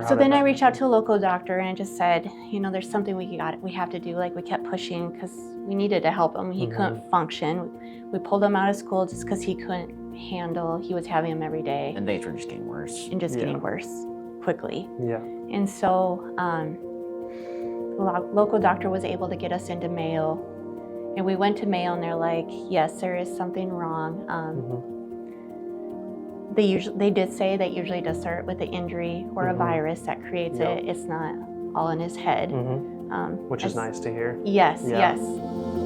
Yep. So then I reached out to a local doctor and I just said, there's something we have to do. Like, we kept pushing because we needed to help him. He couldn't function. We pulled him out of school just because he couldn't handle. He was having them every day. And things were just getting worse. And just getting worse quickly. Yeah. And so the local doctor was able to get us into Mayo. And we went to Mayo and they're like, yes, there is something wrong. They did say that usually does start with an injury or a virus that creates it. It's not all in his head. Which is nice to hear. Yes, yes. All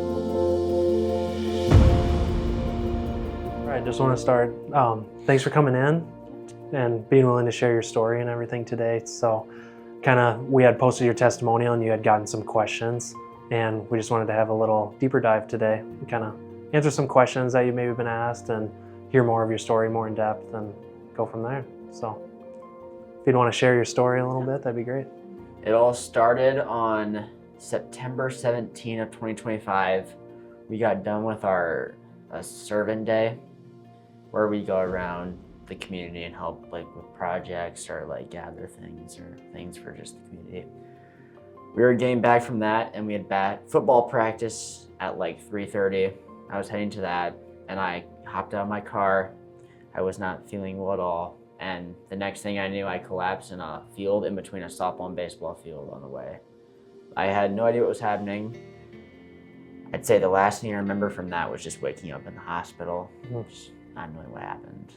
right, just want to start. Thanks for coming in and being willing to share your story and everything today. So we had posted your testimonial and you had gotten some questions, and we just wanted to have a little deeper dive today and kind of answer some questions that you maybe been asked and hear more of your story more in depth and go from there. So if you'd want to share your story a little bit, that'd be great. It all started on September 17 of 2025. We got done with our servant day, where we go around the community and help with projects or gather things or things for just the community. We were getting back from that and we had football practice at 3:30. I was heading to that and I hopped out of my car. I was not feeling well at all. And the next thing I knew, I collapsed in a field in between a softball and baseball field on the way. I had no idea what was happening. I'd say the last thing I remember from that was just waking up in the hospital, just not knowing what happened.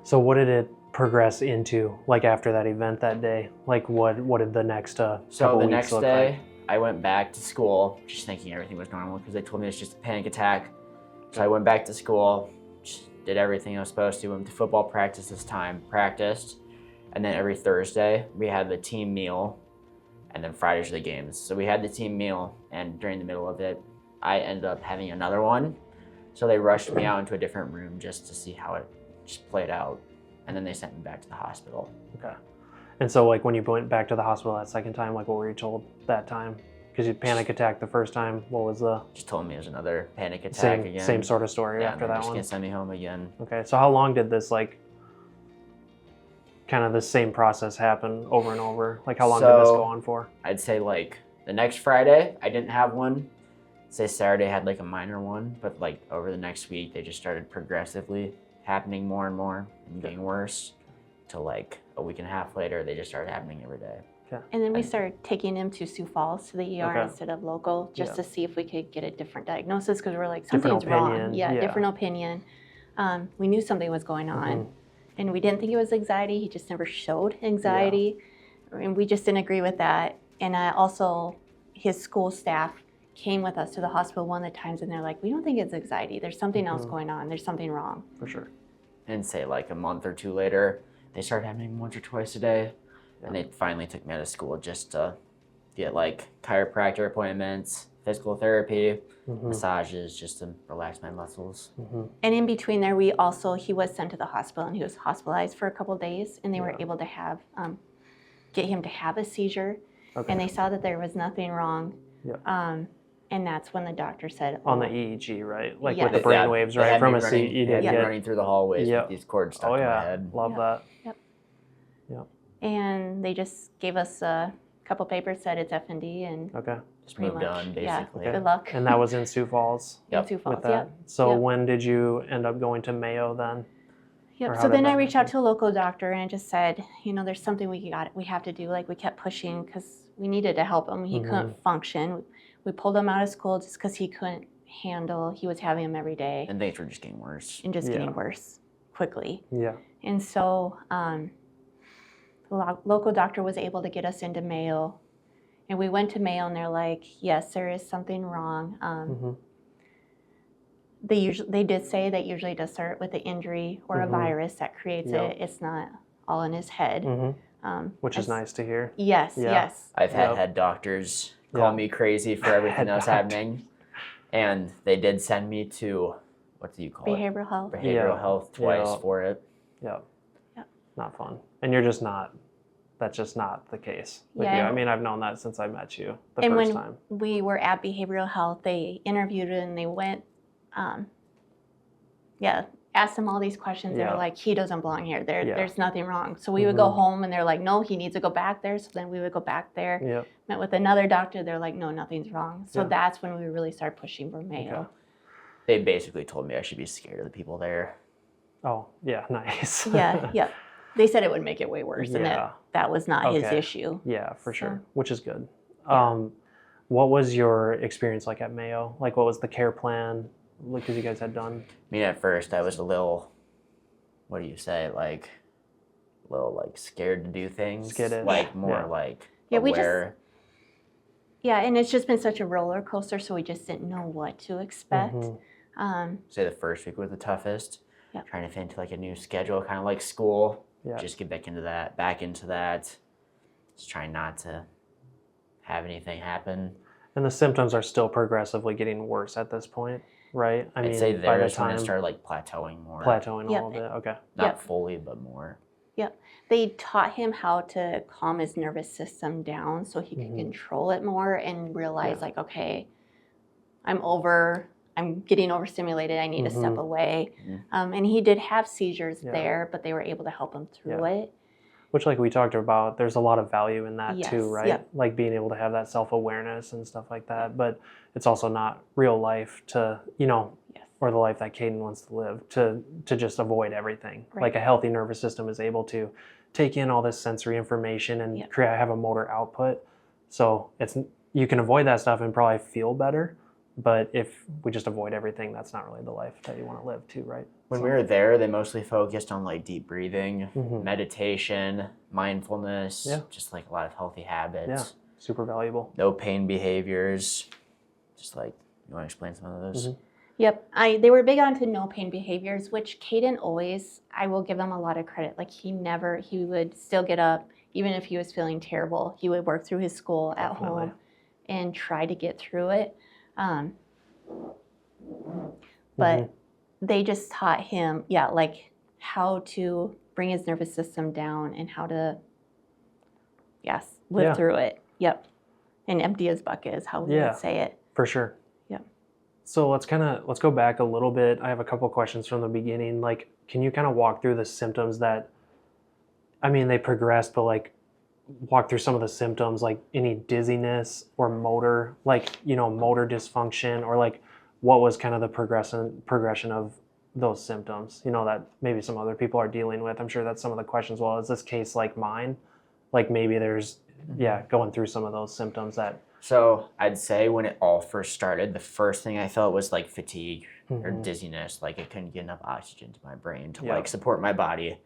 So what did it progress into, after that event that day? What did the next couple weeks look like? So the next day, I went back to school, just thinking everything was normal because they told me it's just a panic attack. So I went back to school, just did everything I was supposed to, went to football practice this time, practiced, and then every Thursday we had the team meal, and then Fridays are the games. So we had the team meal, and during the middle of it, I ended up having another one. So they rushed me out into a different room just to see how it just played out, and then they sent me back to the hospital. Okay. And so when you went back to the hospital that second time, what were you told that time? Because you panic attacked the first time. What was the... Just told me it was another panic attack again. Same sort of story after that one? Yeah, just gonna send me home again. Okay, so how long did this kind of the same process happen over and over? How long did this go on for? I'd say the next Friday, I didn't have one. Say Saturday I had a minor one, but over the next week, they just started progressively happening more and more and getting worse till a week and a half later, they just started happening every day. Okay. And then we started taking him to Sioux Falls, to the ER instead of local, just to see if we could get a different diagnosis, because we're something's wrong. Yeah, different opinion. We knew something was going on, and we didn't think it was anxiety. He just never showed anxiety, and we just didn't agree with that. And also, his school staff came with us to the hospital one of the times, and they're like, we don't think it's anxiety. There's something else going on. There's something wrong. For sure. And say a month or two later, they started happening once or twice a day. And they finally took me out of school just to get chiropractor appointments, physical therapy, massages, just to relax my muscles. And in between there, he was sent to the hospital, and he was hospitalized for a couple of days, and they were able to get him to have a seizure. And they saw that there was nothing wrong. And that's when the doctor said... On the EEG, right? With the brain waves, right? From a seat, you did get... running through the hallways with these cords stuck in my head. Love that. Yep. And they just gave us a couple papers, said it's F&D, and just moved on, basically. Good luck. And that was in Sioux Falls? In Sioux Falls, So when did you end up going to Mayo then? So then I reached out to a local doctor and I just said, there's something we have to do. We kept pushing because we needed to help him. He couldn't function. We pulled him out of school just because he couldn't handle. He was having them every day. And things were just getting worse. And just getting worse quickly. Yeah. And so the local doctor was able to get us into Mayo. And we went to Mayo and they're like, yes, there is something wrong. They did say that usually does start with an injury or a virus that creates it. It's not all in his head. Which is nice to hear. Yes, yes. I've had doctors call me crazy for everything that was happening. And they did send me to, what do you call Behavioral health. Behavioral health twice for it. Yep. Not fun. And you're just not, that's just not the case with you. Yeah. I mean, I've known that since I met you the first time. And when we were at behavioral health, they interviewed and they went, asked them all these questions. They're Yeah. like, he doesn't belong here. Yeah. There's nothing wrong. So we would go home and they're like, no, he needs to go back there. So then we would go back there. Yep. Met with another doctor. They're like, no, nothing's wrong. So Yeah. that's when we really started pushing for Mayo. Okay. They basically told me I should be scared of the people there. Oh, yeah, nice. Yeah. They said it would make it way worse, and that was not his issue. Yeah, for So. sure, which is good. Yeah. What was your experience like at Mayo? Like, what was the care plan? Because you guys had done. I mean, at first I was a little, what do you say, like, a little like scared to do things. Skittish. Like more Yeah. like Yeah, aware. and it's just been such a roller coaster, so we just didn't know what to expect. Say the first week was the toughest. Yep. Trying to fit into like a new schedule, kind of like school. Yeah. Just get back into that. Just trying not to have anything happen. And the symptoms are still progressively getting worse at this point, right? I'd say by the there's when time it started like plateauing more. plateauing Yep. a little bit. Okay. Not fully, but more. They taught him how to calm his nervous system down so he could control it more and realize, like, okay, I'm getting overstimulated. I need to step away. And he did have seizures there, but they were able to help him through it. Which, like we talked about, there's a lot of value in that too, Yes, right? yep. Like being able to have that self-awareness and stuff like that. But it's also not real life to, or the life that Caden wants to live, to just avoid everything. Right. Like a healthy nervous system is able to take in all this sensory information and have a motor output. So you can avoid that stuff and probably feel better. But if we just avoid everything, that's not really the life that you want to live too, right? When we were there, they mostly focused on like deep breathing, meditation, mindfulness, just like a lot of healthy habits. Yeah, super valuable. No pain behaviors. Just like, you want to explain some of those? Yep, they were big onto no pain behaviors, which Caden always, I will give him a lot of credit. Like he would still get up, even if he was feeling terrible. He would work through his school at home and try to get through it. But they just taught him, like how to bring his nervous system down and how to, live through it. Yep, and empty his bucket is how we would say it. For sure. So let's go back a little bit. I have a couple questions from the beginning. Like, can you kind of walk through the symptoms that, they progressed, but like walk through some of the symptoms, like any dizziness or motor, motor dysfunction, or like what was kind of the progression of those symptoms, that maybe some other people are dealing with. I'm sure that's some of the questions. Well, is this case like mine? Like maybe there's, going through some of those symptoms that. So I'd say when it all first started, the first thing I felt was like fatigue or dizziness. Like I couldn't get enough oxygen to my brain to like support my body.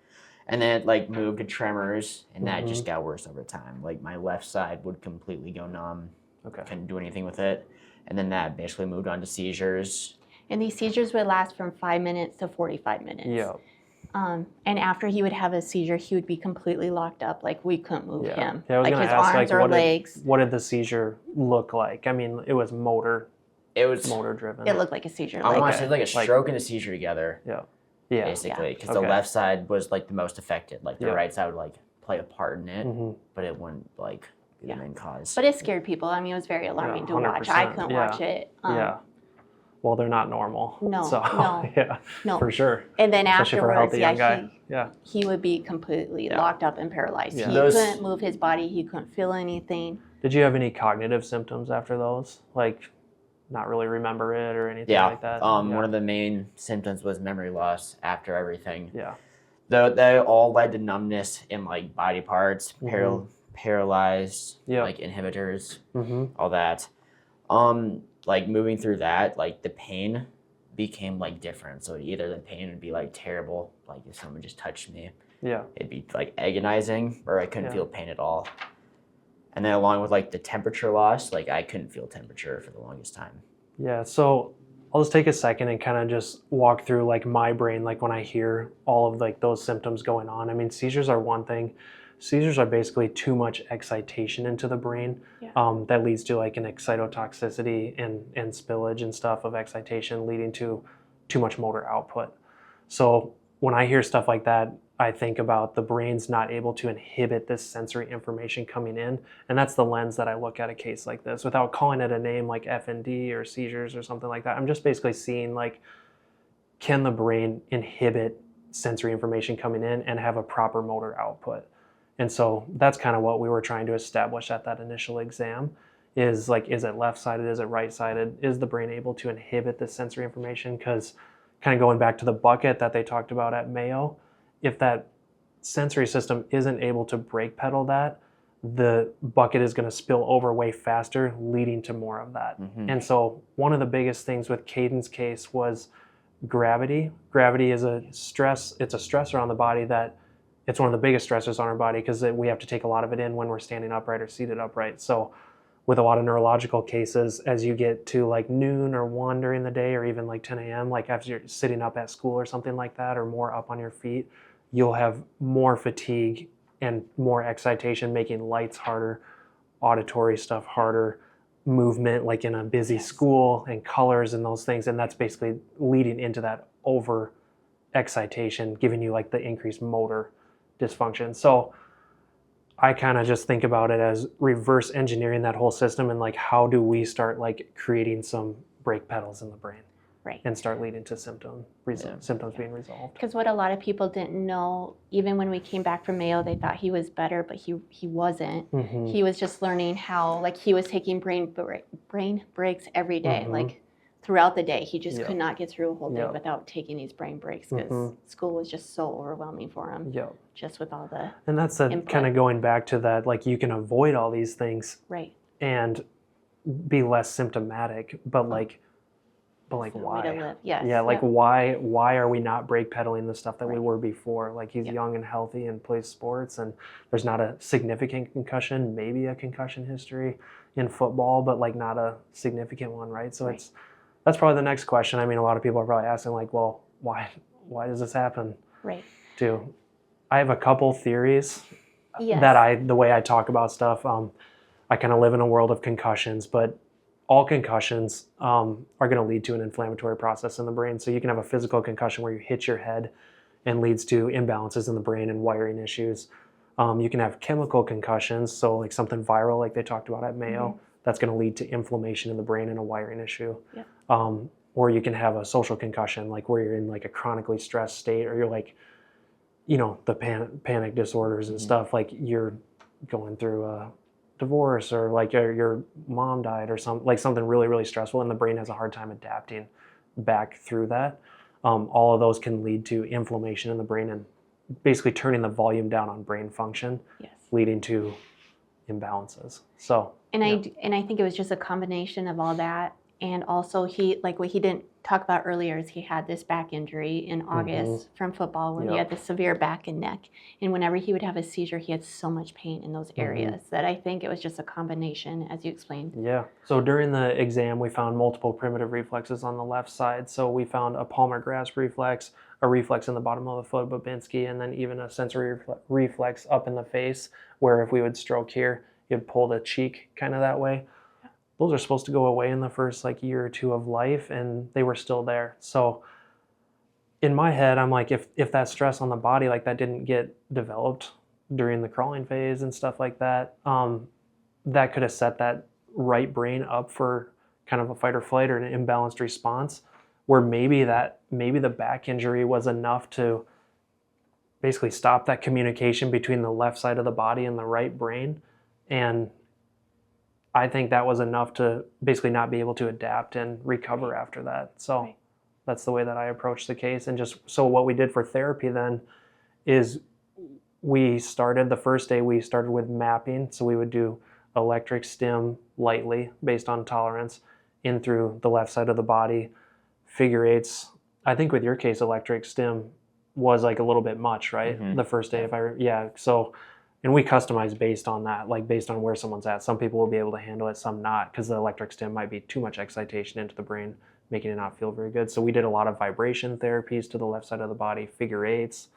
And then it like moved to tremors, and that just got worse over time. Like my left side would completely go numb. Couldn't do anything with it. And then that basically moved on to seizures. And these seizures would last from 5 minutes to 45 minutes. Yeah. And after he would have a seizure, he would be completely locked up. Like we couldn't move him. Yeah, I was like gonna his ask, arms like, or legs. What did the seizure look like? It was motor. It was motor driven. It looked like a seizure. I want to say like a stroke and a seizure together. Yeah. Basically, because the left side was like the most affected. Like the right side would like play a part in it, but it wouldn't like be the main cause. But it scared people. It was very alarming to watch. I couldn't watch it. Well, they're not normal. No, so, no. No. For sure. And then Especially for a afterwards, healthy young guy. he would be completely locked up and paralyzed. Yeah. He couldn't move his body. He couldn't feel anything. Did you have any cognitive symptoms after those? Like not really remember it or anything like that? One of the main symptoms was memory loss after everything. Yeah. They all led to numbness in like body parts, paralyzed, like inhibitors, all that. Like moving through that, like the pain became like different. So either the pain would be like terrible, like if someone just touched me, it'd be like agonizing, or I couldn't feel pain at all. And then along with like the temperature loss, like I couldn't feel temperature for the longest time. Yeah, so I'll just take a second and kind of just walk through like my brain, like when I hear all of like those symptoms going on. Seizures are one thing. Seizures are basically too much excitation into the brain that leads to like an excitotoxicity and spillage and stuff of excitation, leading to too much motor output. So when I hear stuff like that, I think about the brain's not able to inhibit this sensory information coming in. And that's the lens that I look at a case like this without calling it a name like FND or seizures or something like that. I'm just basically seeing like can the brain inhibit sensory information coming in and have a proper motor output? And so that's kind of what we were trying to establish at that initial exam is like, is it left-sided? Is it right-sided? Is the brain able to inhibit the sensory information? Because kind of going back to the bucket that they talked about at Mayo, if that sensory system isn't able to brake pedal that, the bucket is going to spill over way faster, leading to more of that. And so one of the biggest things with Caden's case was gravity. Gravity is a stress, it's a stressor on the body that it's one of the biggest stressors on our body because we have to take a lot of it in when we're standing upright or seated upright. So with a lot of neurological cases, as you get to like noon or 1 during the day or even like 10 a.m., like after you're sitting up at school or something like that, or more up on your feet, you'll have more fatigue and more excitation, making lights harder, auditory stuff harder, movement like in a busy school, and colors and those things. And that's basically leading into that over excitation, giving you like the increased motor dysfunction. So I kind of just think about it as reverse engineering that whole system, and like how do we start like creating some brake pedals in the brain, right, and start leading to symptoms being resolved. Because what a lot of people didn't know, even when we came back from Mayo, they thought he was better, but he wasn't. He was just learning how, like he was taking brain breaks every day, like throughout the day. He just could not get through a whole day without taking these brain breaks because school was just so overwhelming for him. Just with all the And that's kind of going back to that, like you can avoid all these things, right, and be less symptomatic, but like why? Why are we not brake pedaling the stuff that we were before? Like he's young and healthy and plays sports, and there's not a significant concussion, maybe a concussion history in football, but like not a significant one, right? So that's probably the next question. I mean, a lot of people are probably asking like, well, why does this happen? Right. I have a couple theories that the way I talk about stuff, I kind of live in a world of concussions, but all concussions are going to lead to an inflammatory process in the brain. So you can have a physical concussion where you hit your head and leads to imbalances in the brain and wiring issues. You can have chemical concussions, so like something viral like they talked about at Mayo, that's going to lead to inflammation in the brain and a wiring issue. Or you can have a social concussion, like where you're in like a chronically stressed state, or you're like, you know, the panic disorders and stuff, like you're going through a divorce, or like your mom died, or something really, really stressful, and the brain has a hard time adapting back through that. All of those can lead to inflammation in the brain and basically turning the volume down on brain function, leading to imbalances. So and I think it was just a combination of all that. And also what he didn't talk about earlier is he had this back injury in August from football where he had this severe back and neck. And whenever he would have a seizure, he had so much pain in those areas that I think it was just a combination, as you explained. Yeah. So during the exam, we found multiple primitive reflexes on the left side. So we found a palmar grasp reflex, a reflex in the bottom of the foot, Babinski, and then even a sensory reflex up in the face, where if we would stroke here, you'd pull the cheek kind of that way. Those are supposed to go away in the first like year or two of life, and they were still there. So in my head, I'm like, if that stress on the body like that didn't get developed during the crawling phase and stuff like that, that could have set that right brain up for kind of a fight or flight or an imbalanced response, where maybe the back injury was enough to basically stop that communication between the left side of the body and the right brain. And I think that was enough to basically not be able to adapt and recover after that. So that's the way that I approached the case. And so what we did for therapy then is the first day we started with mapping. So we would do electric stim lightly based on tolerance in through the left side of the body, figure eights. I think with your case, electric stim was like a little bit much, right? The first day, and we customize based on that, like based on where someone's at. Some people will be able to handle it, some not, because the electric stim might be too much excitation into the brain, making it not feel very good. So we did a lot of vibration therapies to the left side of the body, figure eights,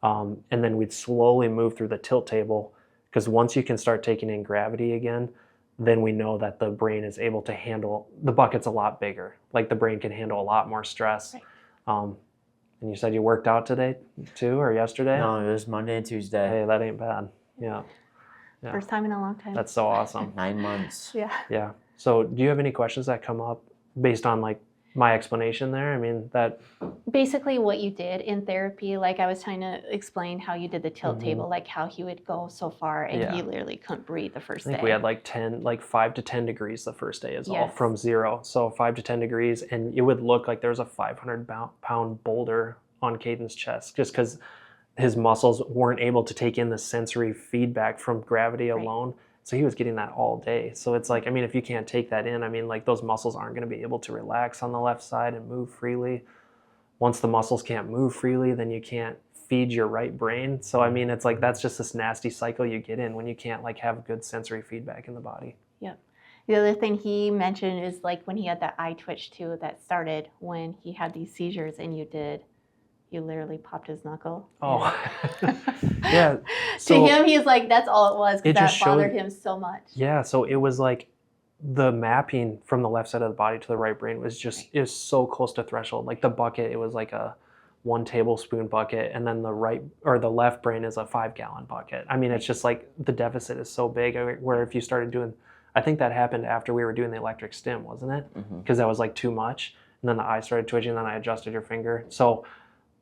and then we'd slowly move through the tilt table, because once you can start taking in gravity again, then we know that the brain is able to handle, the bucket's a lot bigger. Like the brain can handle a lot more stress. And you said you worked out today too, or yesterday? No, it was Monday and Tuesday. Hey, that ain't bad. Yeah. First time in a long time. That's so awesome. 9 months. Yeah. Yeah. So do you have any questions that come up based on like my explanation there? I mean, that basically what you did in therapy, like I was trying to explain how you did the tilt table, like how he would go so far and he literally couldn't breathe the first day. I think we had like 5 to 10 degrees the first day is all from 0. So 5 to 10 degrees, and it would look like there was a 500-pound boulder on Caden's chest just because his muscles weren't able to take in the sensory feedback from gravity alone. So he was getting that all day. So it's like, I mean, if you can't take that in, I mean, like those muscles aren't going to be able to relax on the left side and move freely. Once the muscles can't move freely, then you can't feed your right brain. So I mean, it's like that's just this nasty cycle you get in when you can't like have good sensory feedback in the body. Yep. The other thing he mentioned is like when he had that eye twitch too, that started when he had these seizures, and you literally popped his knuckle. Oh, yeah. So, to him, he's like, that's all it was, because that bothered him so much. Yeah, so it was like the mapping from the left side of the body to the right brain was just, it was so close to threshold. Like the bucket, it was like a 1 tablespoon bucket, and then the left brain is a 5-gallon bucket. I mean, it's just like the deficit is so big where if you started doing, I think that happened after we were doing the electric stim, wasn't it? Because that was like too much. And then the eye started twitching, and then I adjusted your finger. So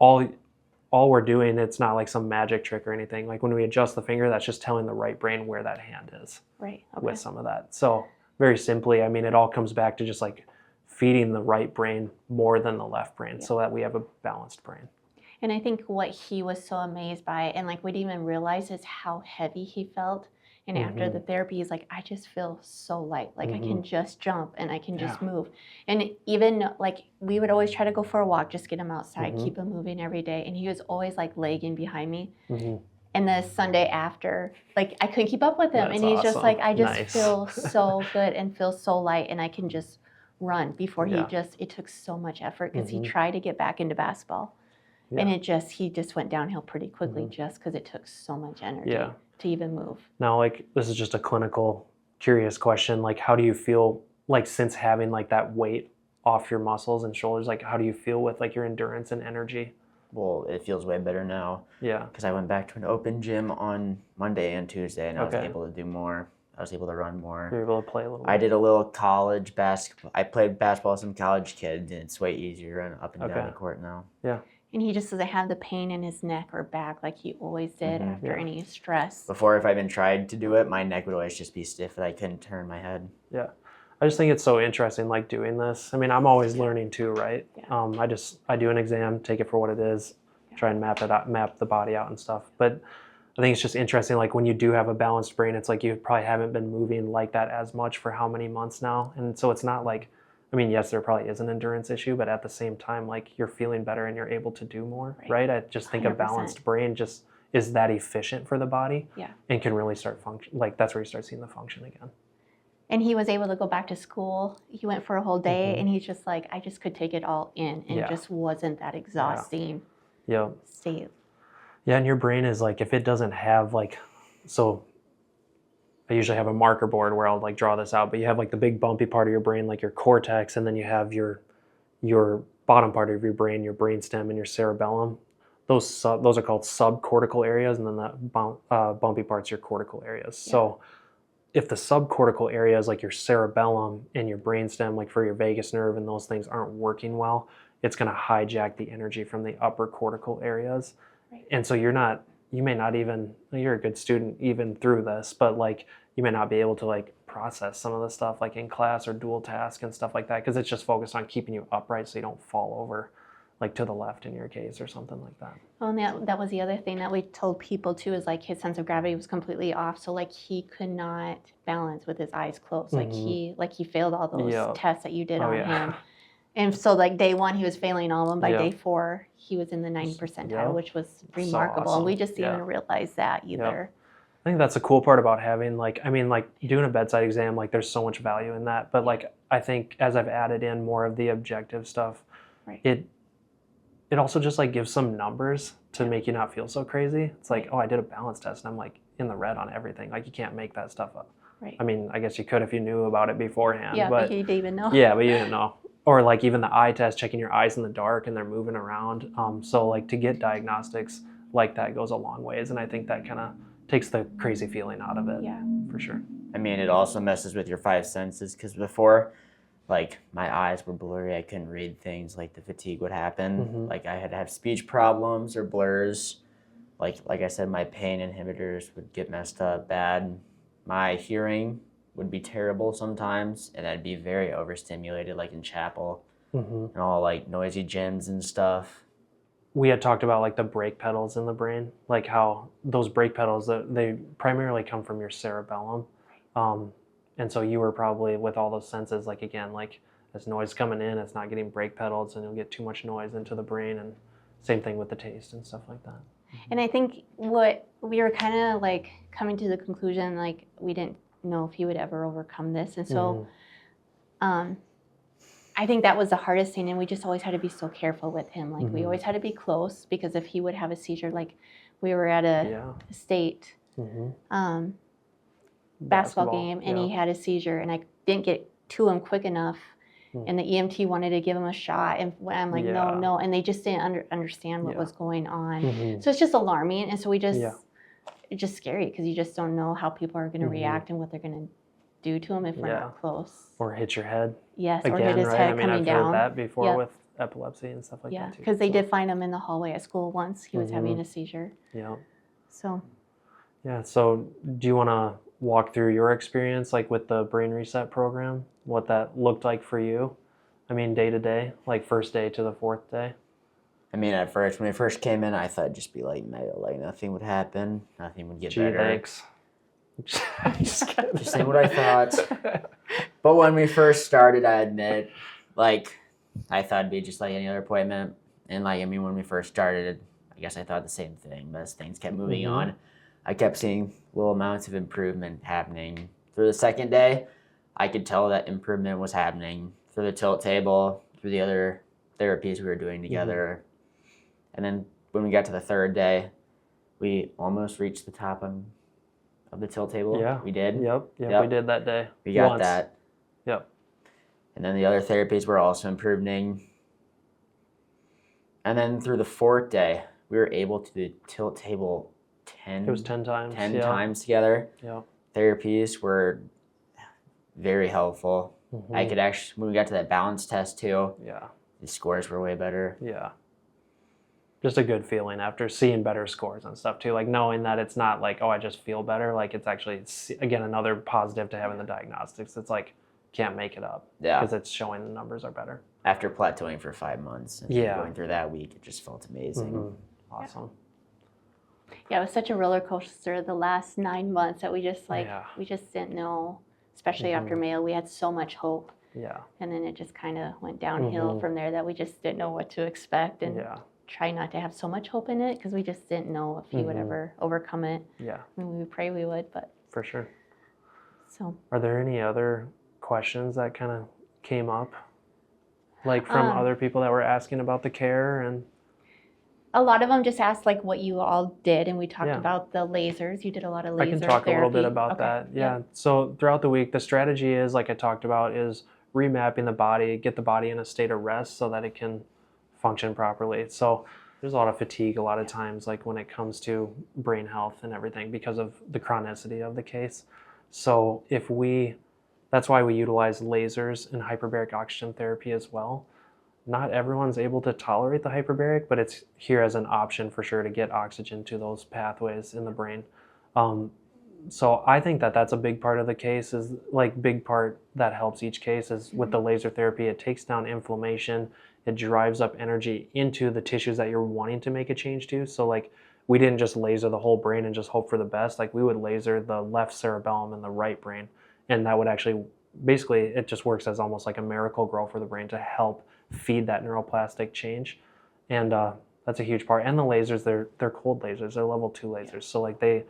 all we're doing, it's not like some magic trick or anything. Like when we adjust the finger, that's just telling the right brain where that hand is. Right. Okay. With some of that. So very simply, I mean, it all comes back to just like feeding the right brain more than the left brain so that we have a balanced brain. And I think what he was so amazed by, and like we didn't even realize, is how heavy he felt. And after the therapy, he's like, I just feel so light. Like I can just jump and I can just move. And even like we would always try to go for a walk, just get him outside, keep him moving every day. And he was always like lagging behind me. And the Sunday after, like I couldn't keep up with him. That's and he's awesome. just like, I just feel so good and feel so light, and I can just run. Before it took so much effort because he tried to get back into basketball. And he just went downhill pretty quickly just because it took so much energy to even move. Now, like, this is just a clinical, curious question. Like, how do you feel, like, since having, like, that weight off your muscles and shoulders, like, how do you feel with, like, your endurance and energy? Well, it feels way better now. Yeah. Because I went back to an open gym on Monday and Tuesday, and I was able to do more. I was able to run more. You were able to play a little bit. I did a little college basketball. I played basketball with some college kids, and it's way easier to run up and down the court now. Yeah. And he just doesn't have the pain in his neck or back like he always did after any stress. Before, if I even tried to do it, my neck would always just be stiff and I couldn't turn my head. Yeah. I just think it's so interesting, like, doing this. I mean, I'm always learning too, right? Yeah. I do an exam, take it for what it is, try and map it out, map the body out and stuff. But I think it's just interesting, like, when you do have a balanced brain, it's like you probably haven't been moving like that as much for how many months now. And so it's not like, I mean, yes, there probably is an endurance issue, but at the same time, like, you're feeling better and you're able to do more, right? I just think 100%. A balanced brain just is that efficient for the body and can really start function. Like, that's where you start seeing the function again. And he was able to go back to school. He went for a whole day, and he's just like, I just could take it all in, and it just wasn't that exhausting state. Yeah, and your brain is like, if it doesn't have like, so I usually have a marker board where I'll like draw this out, but you have like the big bumpy part of your brain, like your cortex, and then you have your bottom part of your brain, your brainstem and your cerebellum. Those are called subcortical areas, and then the bumpy part's your cortical areas. Yeah. So if the subcortical areas like your cerebellum and your brainstem, like for your vagus nerve and those things aren't working well, it's going to hijack the energy from the upper cortical areas. Right. And so you're a good student even through this, but like you may not be able to like process some of the stuff like in class or dual task and stuff like that, because it's just focused on keeping you upright so you don't fall over like to the left in your case or something like that. Well, and that was the other thing that we told people too, is like his sense of gravity was completely off. So like he could not balance with his eyes closed. Like he failed all those tests that you did on him. And so like day 1, he was failing all of them. By day 4, he was in the 90 percentile, which was remarkable. So awesome. And we just didn't even realize that either. I think that's the cool part about having like doing a bedside exam, like there's so much value in that. But like, I think as I've added in more of the objective stuff, it also just like gives some numbers to make you not feel so crazy. It's like, oh, I did a balance test and I'm like in the red on everything. Like you can't make that stuff up. Right. I mean, I guess you could if you knew about it beforehand. Yeah, but you didn't even know. Yeah, but you didn't know. Or like even the eye test, checking your eyes in the dark and they're moving around. So like to get diagnostics like that goes a long ways. And I think that kind of takes the crazy feeling out of it. Yeah, for sure. I mean, it also messes with your 5 senses, because before, like my eyes were blurry. I couldn't read things. Like the fatigue would happen. Mm-hmm. Like I had to have speech problems or blurs. Like I said, my pain inhibitors would get messed up bad. My hearing would be terrible sometimes, and I'd be very overstimulated, like in chapel and all like noisy gyms and stuff. We had talked about like the brake pedals in the brain, like how those brake pedals, they primarily come from your cerebellum. And so you were probably with all those senses, like again, like this noise coming in, it's not getting brake pedals and you'll get too much noise into the brain, and same thing with the taste and stuff like that. And I think what we were kind of like coming to the conclusion, like we didn't know if he would ever overcome this. And so I think that was the hardest thing. And we just always had to be so careful with him. Like we always had to be close, because if he would have a seizure, like we were at a state basketball game and he had a seizure, and I didn't get to him quick enough. And the EMT wanted to give him a shot, and I'm like, no, and they just didn't understand what was going on. So it's just alarming, and so we just, it's just scary, because you just don't know how people are going to react and what they're going to do to him if we're not close. Or hit your head. Yes, again, or hit his head coming I've down. heard that before with epilepsy and stuff like that too. Because they did find him in the hallway at school once. He was having a seizure. Yeah. So. Yeah. So do you want to walk through your experience, like with the brain reset program, what that looked like for you? I mean, day to day, like first day to the fourth day. I mean, at first, when I first came in, I thought it'd just be like Mayo, like nothing would happen, nothing would get better. Thanks. Just saying what I thought. But when we first started, I admit, like, I thought it'd be just like any other appointment. And like, I mean, when we first started, I guess I thought the same thing, but as things kept moving on, I kept seeing little amounts of improvement happening. Through the second day, I could tell that improvement was happening through the tilt table, through the other therapies we were doing together. And then when we got to the third day, we almost reached the top of the tilt table. Yeah. We did. Yep. We did that day. We got that. Yep. And then the other therapies were also improving. And then through the fourth day, we were able to do tilt table 10. It was 10 times. 10 times together. Yeah. Therapies were very helpful. I could actually, when we got to that balance test too, the scores were way better. Yeah. Just a good feeling after seeing better scores and stuff too. Like knowing that it's not like, oh, I just feel better. Like it's actually, again, another positive to having the diagnostics. It's like, can't make it up. Yeah. Because it's showing the numbers are better. After plateauing for 5 months and going through that week, it just felt amazing. Awesome. Yeah, it was such a roller coaster the last 9 months that we just we just didn't know, especially after Mayo, we had so much hope. Yeah. And then it just kind of went downhill from there, that we just didn't know what to expect, and try not to have so much hope in it, because we just didn't know if he would ever overcome it. Yeah. I mean, we would pray we would, but. For sure. So. Are there any other questions that kind of came up, like from other people that were asking about the care? And a lot of them just asked like what you all did, and we talked about the lasers. You did a lot of laser therapy. I can talk a little bit about that. Yeah. So throughout the week, the strategy is, like I talked about, is remapping the body, get the body in a state of rest so that it can function properly. So there's a lot of fatigue a lot of times, like when it comes to brain health and everything, because of the chronicity of the case. So that's why we utilize lasers and hyperbaric oxygen therapy as well. Not everyone's able to tolerate the hyperbaric, but it's here as an option for sure to get oxygen to those pathways in the brain. So I think that that's a big part of the case, is like big part that helps each case is with the laser therapy. It takes down inflammation. It drives up energy into the tissues that you're wanting to make a change to. So like we didn't just laser the whole brain and just hope for the best. Like we would laser the left cerebellum and the right brain. And that would actually, basically it just works as almost like a miracle grow for the brain to help feed that neuroplastic change. And that's a huge part. And the lasers, they're cold lasers. They're level 2 lasers. So like they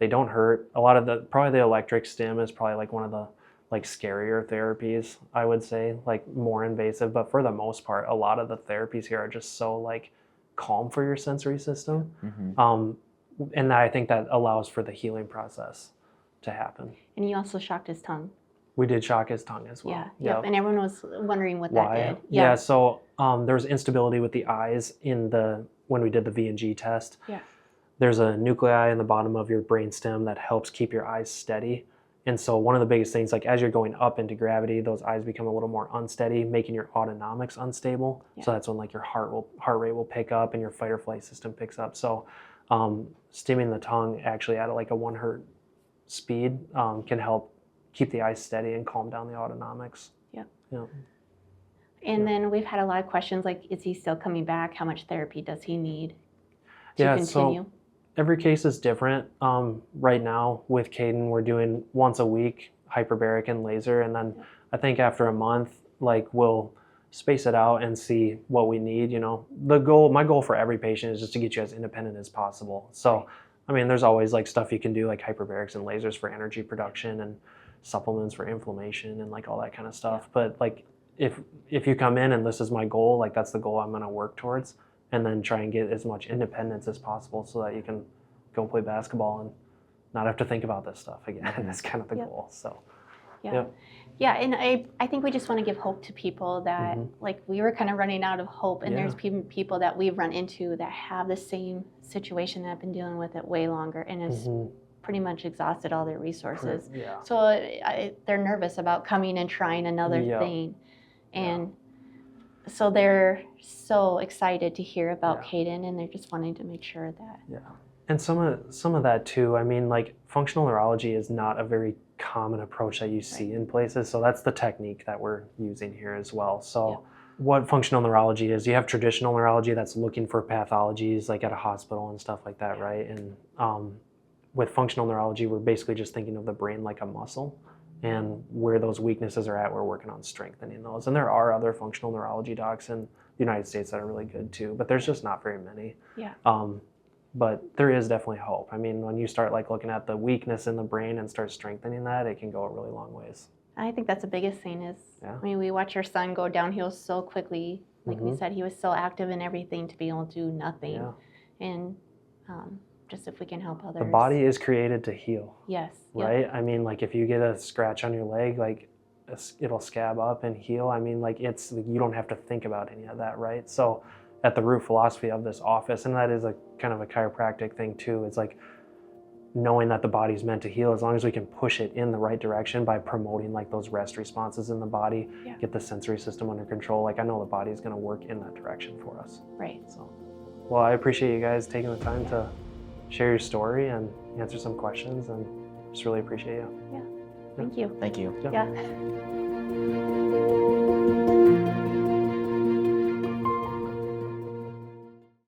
don't hurt. A lot of probably the electric stim is probably like one of the like scarier therapies, I would say, like more invasive. But for the most part, a lot of the therapies here are just so like calm for your sensory system. And I think that allows for the healing process to happen. And you also shocked his tongue. We did shock his tongue as well. Yeah. Yep. And everyone was wondering what that did. Yeah. So there was instability with the eyes when we did the V&G test. Yeah. There's a nuclei in the bottom of your brainstem that helps keep your eyes steady. And so one of the biggest things, like as you're going up into gravity, those eyes become a little more unsteady, making your autonomics unstable. So that's when like your heart rate will pick up and your fight or flight system picks up. So stimming the tongue actually at like a 1 hertz speed can help keep the eyes steady and calm down the autonomics. And then we've had a lot of questions like, is he still coming back? How much therapy does he need to continue? So every case is different. Right now with Caden, we're doing once a week hyperbaric and laser, and then I think after a month, like we'll space it out and see what we need. You know, my goal for every patient is just to get you as independent as possible. So, I mean, there's always like stuff you can do, like hyperbarics and lasers for energy production and supplements for inflammation and like all that kind of stuff. But like if you come in and this is my goal, like that's the goal I'm going to work towards, and then try and get as much independence as possible so that you can go play basketball and not have to think about this stuff again. That's kind of the goal. So yeah, and I think we just want to give hope to people that like we were kind of running out of hope, and there's people that we've run into that have the same situation that have been dealing with it way longer and has pretty much exhausted all their resources. So they're nervous about coming and trying another thing. And so they're so excited to hear about Caden, and they're just wanting to make sure that. And some of that too, I mean, like functional neurology is not a very common approach that you see in places. So that's the technique that we're using here as well. So what functional neurology is, you have traditional neurology that's looking for pathologies like at a hospital and stuff like that, right? And with functional neurology, we're basically just thinking of the brain like a muscle. And where those weaknesses are at, we're working on strengthening those. And there are other functional neurology docs in the United States that are really good too, but there's just not very many. But there is definitely hope. I mean, when you start like looking at the weakness in the brain and start strengthening that, it can go a really long ways. I think that's the biggest thing is, I mean, we watch our son go downhill so quickly. Like we said, he was so active in everything to be able to do nothing. And just if we can help others. The body is created to heal. Yes. Right? I mean, like if you get a scratch on your leg, like it'll scab up and heal. I mean, like you don't have to think about any of that, right? So at the root philosophy of this office, and that is a kind of a chiropractic thing too, it's like knowing that the body's meant to heal as long as we can push it in the right direction by promoting like those rest responses in the body, get the sensory system under control. Like I know the body is going to work in that direction for us. Right. So, well, I appreciate you guys taking the time to share your story and answer some questions, and just really appreciate you. Thank you. Thank you. Yeah.